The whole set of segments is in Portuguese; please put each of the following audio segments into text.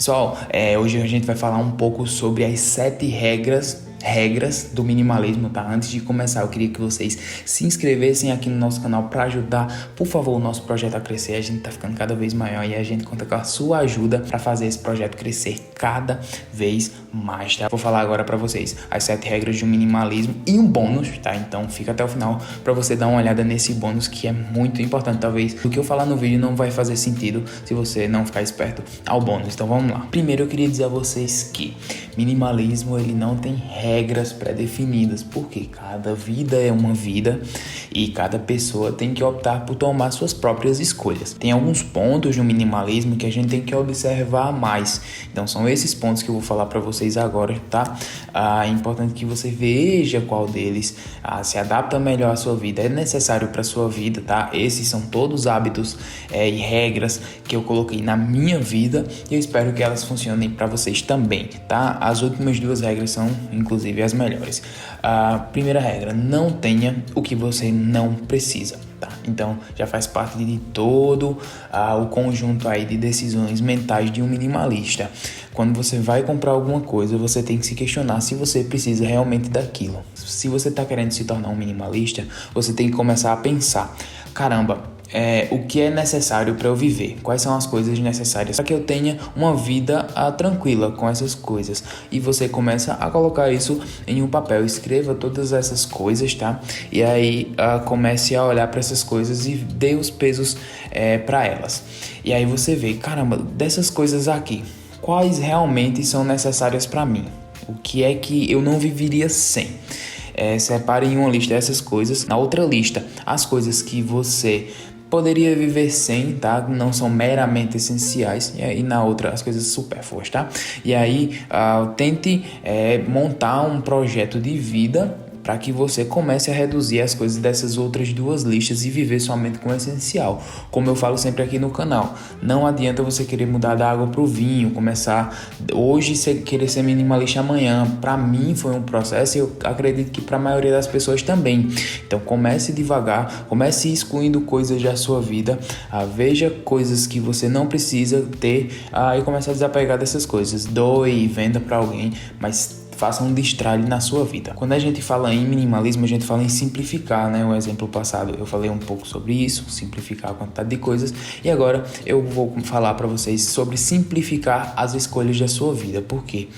Pessoal, hoje a gente vai falar um pouco sobre as 7 regras do minimalismo, tá? Antes de começar, eu queria que vocês se inscrevessem aqui no nosso canal para ajudar, por favor, o nosso projeto a crescer. A gente tá ficando cada vez maior e a gente conta com a sua ajuda para fazer esse projeto crescer cada vez mais, tá? Vou falar agora para vocês as 7 regras do minimalismo e um bônus, tá? Então fica até o final para você dar uma olhada nesse bônus que é muito importante. Talvez o que eu falar no vídeo não vai fazer sentido se você não ficar esperto ao bônus. Então vamos lá. Primeiro eu queria dizer a vocês que minimalismo ele não tem regras pré-definidas, porque cada vida é uma vida e cada pessoa tem que optar por tomar suas próprias escolhas. Tem alguns pontos no minimalismo que a gente tem que observar mais, então são esses pontos que eu vou falar para vocês agora, tá? É importante que você veja qual deles se adapta melhor à sua vida, é necessário para sua vida, tá? Esses são todos hábitos e regras que eu coloquei na minha vida e eu espero que elas funcionem para vocês também, tá? As últimas 2 regras são inclusive as melhores. A primeira regra: não tenha o que você não precisa, tá? Então já faz parte de todo o conjunto aí de decisões mentais de um minimalista. Quando você vai comprar alguma coisa, você tem que se questionar se você precisa realmente daquilo. Se você está querendo se tornar um minimalista, você tem que começar a pensar: caramba, o que é necessário para eu viver? Quais são as coisas necessárias para que eu tenha uma vida tranquila com essas coisas? E você começa a colocar isso em um papel. Escreva todas essas coisas, tá? E aí comece a olhar para essas coisas e dê os pesos para elas. E aí você vê, caramba, dessas coisas aqui, quais realmente são necessárias para mim? O que é que eu não viveria sem? Separe em uma lista essas coisas. Na outra lista, as coisas que você poderia viver sem, tá? Não são meramente essenciais. E na outra, as coisas supérfluas, tá? E aí, tente montar um projeto de vida para que você comece a reduzir as coisas dessas outras 2 listas e viver somente com o essencial. Como eu falo sempre aqui no canal, não adianta você querer mudar da água para o vinho, começar hoje querer ser minimalista amanhã. Para mim foi um processo e eu acredito que para a maioria das pessoas também. Então comece devagar, comece excluindo coisas da sua vida, veja coisas que você não precisa ter e comece a desapegar dessas coisas. Doe, venda para alguém, mas faça um destralhe na sua vida. Quando a gente fala em minimalismo, a gente fala em simplificar, né? O exemplo passado eu falei um pouco sobre isso, simplificar a quantidade de coisas, e agora eu vou falar para vocês sobre simplificar as escolhas da sua vida. Por quê?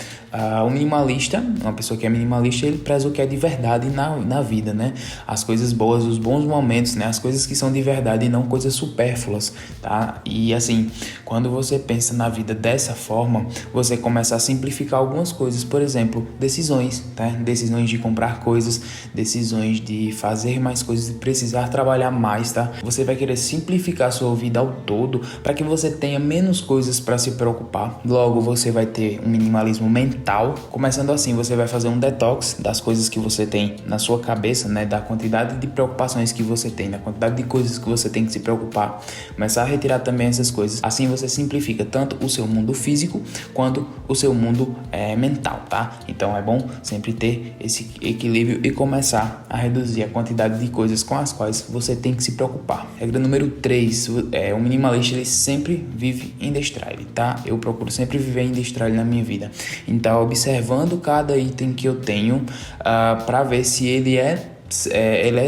O minimalista, uma pessoa que é minimalista, ele preza o que é de verdade na vida, né? As coisas boas, os bons momentos, né? As coisas que são de verdade e não coisas supérfluas, tá? E assim, quando você pensa na vida dessa forma, você começa a simplificar algumas coisas. Por exemplo, decisões, tá? Decisões de comprar coisas, decisões de fazer mais coisas, de precisar trabalhar mais, tá? Você vai querer simplificar a sua vida ao todo para que você tenha menos coisas para se preocupar. Logo, você vai ter um minimalismo mental. Começando assim, você vai fazer um detox das coisas que você tem na sua cabeça, né? Da quantidade de preocupações que você tem, da quantidade de coisas que você tem que se preocupar. Começar a retirar também essas coisas. Assim você simplifica tanto o seu mundo físico quanto o seu mundo mental, tá? Então é bom sempre ter esse equilíbrio e começar a reduzir a quantidade de coisas com as quais você tem que se preocupar. Regra número 3, o minimalista ele sempre vive em destralhe, tá? Eu procuro sempre viver em destralhe na minha vida. Então observando cada item que eu tenho para ver se ele é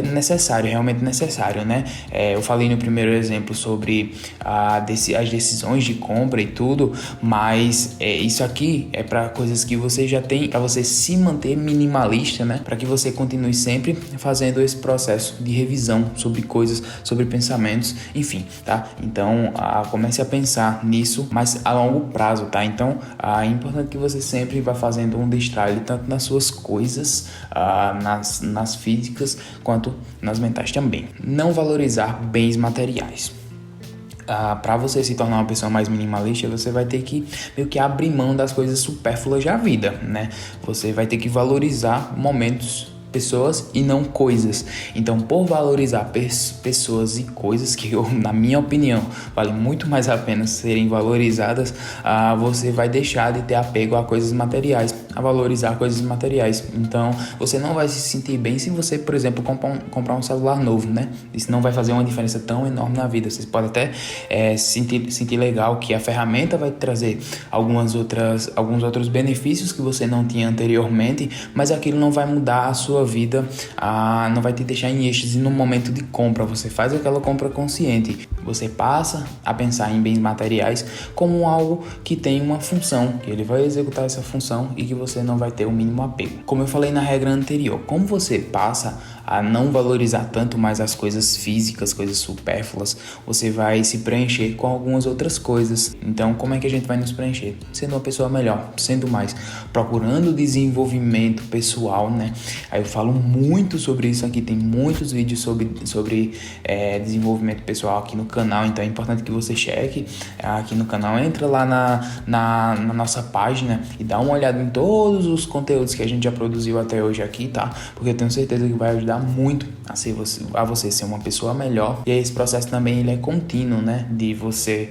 necessário, realmente necessário, né? Eu falei no primeiro exemplo sobre as decisões de compra e tudo, mas isso aqui é para coisas que você já tem, para você se manter minimalista, né? Para que você continue sempre fazendo esse processo de revisão sobre coisas, sobre pensamentos, enfim, tá? Então, comece a pensar nisso, mas a longo prazo, tá? Então, é importante que você sempre vá fazendo um destralhe, tanto nas suas coisas, nas físicas, quanto nas mentais também. Não valorizar bens materiais. Para você se tornar uma pessoa mais minimalista, você vai ter que meio que abrir mão das coisas supérfluas da vida, né? Você vai ter que valorizar momentos, pessoas e não coisas. Então, por valorizar pessoas e coisas que, na minha opinião, vale muito mais a pena serem valorizadas, você vai deixar de ter apego a coisas materiais. a valorizar coisas materiais. Então, você não vai se sentir bem se você, por exemplo, comprar um celular novo, né? Isso não vai fazer uma diferença tão enorme na vida. Você pode até sentir legal que a ferramenta vai trazer alguns outros benefícios que você não tinha anteriormente, mas aquilo não vai mudar a sua vida, não vai te deixar em êxtase no momento de compra. Você faz aquela compra consciente, você passa a pensar em bens materiais como algo que tem uma função, que ele vai executar essa função e que você não vai ter o mínimo apego. Como eu falei na regra anterior, como você passa a não valorizar tanto mais as coisas físicas, coisas supérfluas, você vai se preencher com algumas outras coisas. Então, como é que a gente vai nos preencher? Sendo uma pessoa melhor, sendo mais, procurando desenvolvimento pessoal, né? Aí eu falo muito sobre isso aqui, tem muitos vídeos sobre desenvolvimento pessoal aqui no canal, então é importante que você cheque aqui no canal, entra lá na nossa página e dá uma olhada em todos os conteúdos que a gente já produziu até hoje aqui, tá? Porque eu tenho certeza que vai ajudar muito a você ser uma pessoa melhor. E esse processo também ele é contínuo, né? De você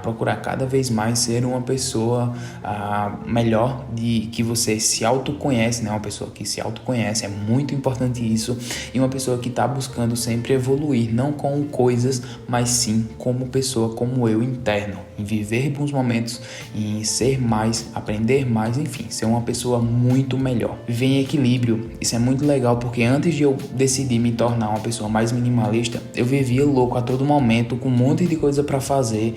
procurar cada vez mais ser uma pessoa melhor, de que você se autoconhece, né? Uma pessoa que se autoconhece, é muito importante isso. E uma pessoa que está buscando sempre evoluir, não com coisas, mas sim como pessoa, como eu interno, em viver bons momentos, em ser mais, aprender mais, enfim, ser uma pessoa muito melhor. Viver em equilíbrio, isso é muito legal, porque antes de eu decidir me tornar uma pessoa mais minimalista, eu vivia louco a todo momento, com um monte de coisa para fazer,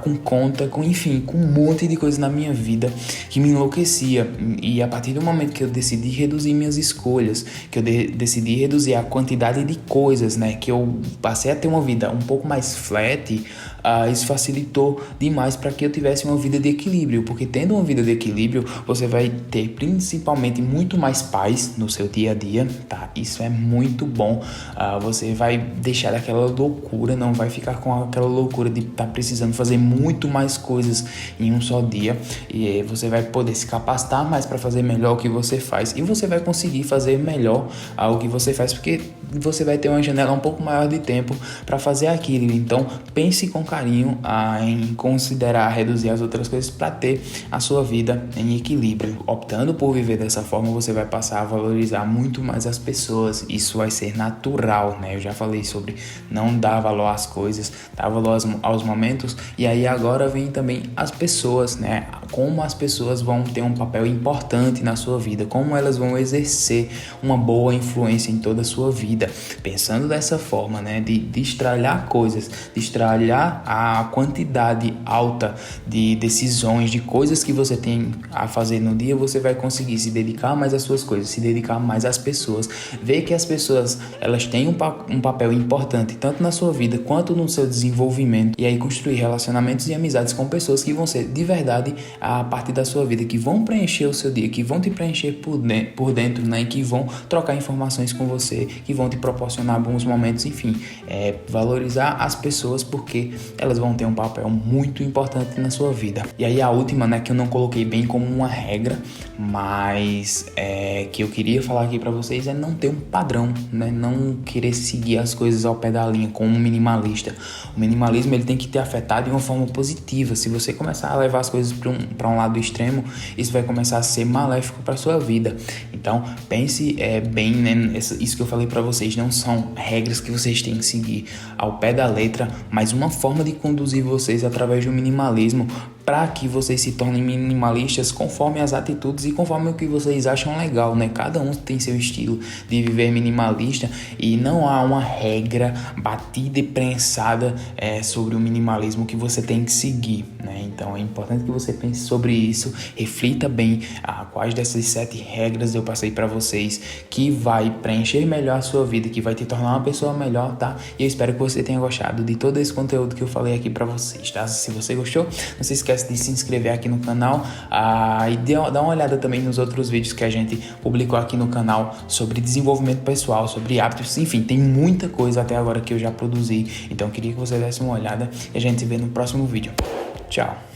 com conta, com um monte de coisa na minha vida que me enlouquecia. E a partir do momento que eu decidi reduzir minhas escolhas, que eu decidi reduzir a quantidade de coisas, né, que eu passei a ter uma vida um pouco mais flat, isso facilitou demais para que eu tivesse uma vida de equilíbrio, porque tendo uma vida de equilíbrio, você vai ter principalmente muito mais paz no seu dia a dia, tá? Isso é muito bom. Você vai deixar aquela loucura, não vai ficar com aquela loucura de estar precisando fazer muito mais coisas em um só dia, e você vai poder se capacitar mais para fazer melhor o que você faz, e você vai conseguir fazer melhor o que você faz, porque você vai ter uma janela um pouco maior de tempo para fazer aquilo. Então pense com carinho em considerar reduzir as outras coisas para ter a sua vida em equilíbrio. Optando por viver dessa forma, você vai passar a valorizar muito mais as pessoas. Isso vai ser natural, né? Eu já falei sobre não dar valor às coisas, dar valor aos momentos. E aí agora vem também as pessoas, né? Como as pessoas vão ter um papel importante na sua vida, como elas vão exercer uma boa influência em toda a sua vida. Pensando dessa forma, né? De destralhar coisas, destralhar a quantidade alta de decisões, de coisas que você tem a fazer no dia, você vai conseguir se dedicar mais às suas coisas, se dedicar mais às pessoas, ver que as pessoas elas têm um papel importante tanto na sua vida quanto no seu desenvolvimento, e aí construir relacionamentos e amizades com pessoas que vão ser de verdade a parte da sua vida, que vão preencher o seu dia, que vão te preencher por dentro, né? E que vão trocar informações com você, que vão te proporcionar bons momentos, enfim, valorizar as pessoas, porque elas vão ter um papel muito importante na sua vida. E aí a última, né, que eu não coloquei bem como uma regra, mas que eu queria falar aqui pra vocês, é não ter um padrão, né? Não querer seguir as coisas ao pé da linha como um minimalista. O minimalismo ele tem que te afetar de uma forma positiva. Se você começar a levar as coisas para um lado extremo, isso vai começar a ser maléfico para sua vida. Então pense bem, né? Isso que eu falei para vocês não são regras que vocês têm que seguir ao pé da letra, mas uma forma de conduzir vocês através do minimalismo, para que vocês se tornem minimalistas conforme as atitudes e conforme o que vocês acham legal, né? Cada um tem seu estilo de viver minimalista e não há uma regra batida e prensada sobre o minimalismo que você tem que seguir, né? Então é importante que você pense sobre isso, reflita bem quais dessas 7 regras eu passei para vocês que vai preencher melhor a sua vida, que vai te tornar uma pessoa melhor, tá? E eu espero que você tenha gostado de todo esse conteúdo que eu falei aqui para vocês, tá? Se você gostou, não se esquece de se inscrever aqui no canal e dar uma olhada também nos outros vídeos que a gente publicou aqui no canal sobre desenvolvimento pessoal, sobre hábitos, enfim, tem muita coisa até agora que eu já produzi, então eu queria que você desse uma olhada e a gente se vê no próximo vídeo. Tchau!